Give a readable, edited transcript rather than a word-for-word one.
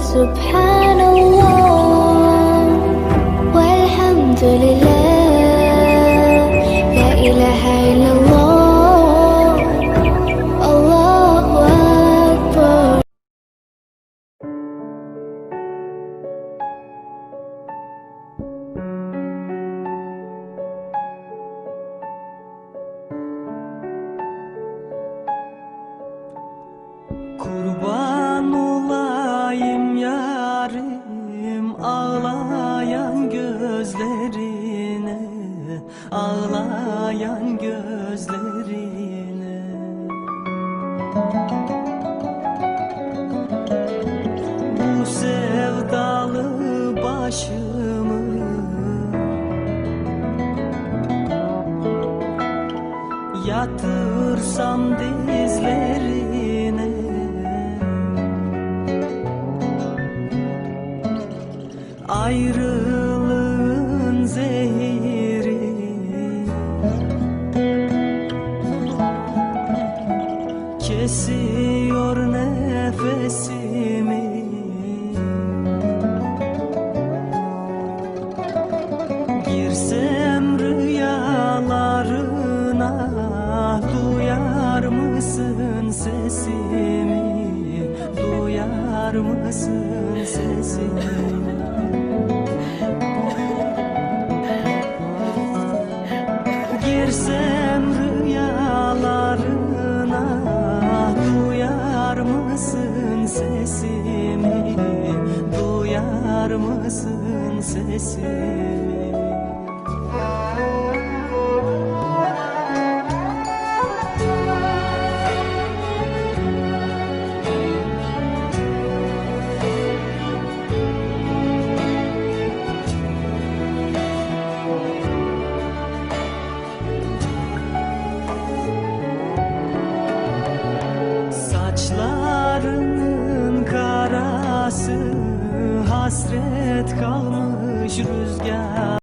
Subhanallah walhamdulillah, la ilahe illallah, Allahu Akbar. Kurban olayım yarim ağlayan gözlerine, ağlayan gözlerine. Bu sevdalı başımı yatırsam dizlerine, ayrılığın zehiri kesiyor nefesimi. Girsem rüyalarına, duyar mısın sesimi, duyar mısın sesimi? Girsem rüyalarına, duyar mısın sesimi, duyar mısın sesimi? Saçlarının karası hasret kalmış rüzgar.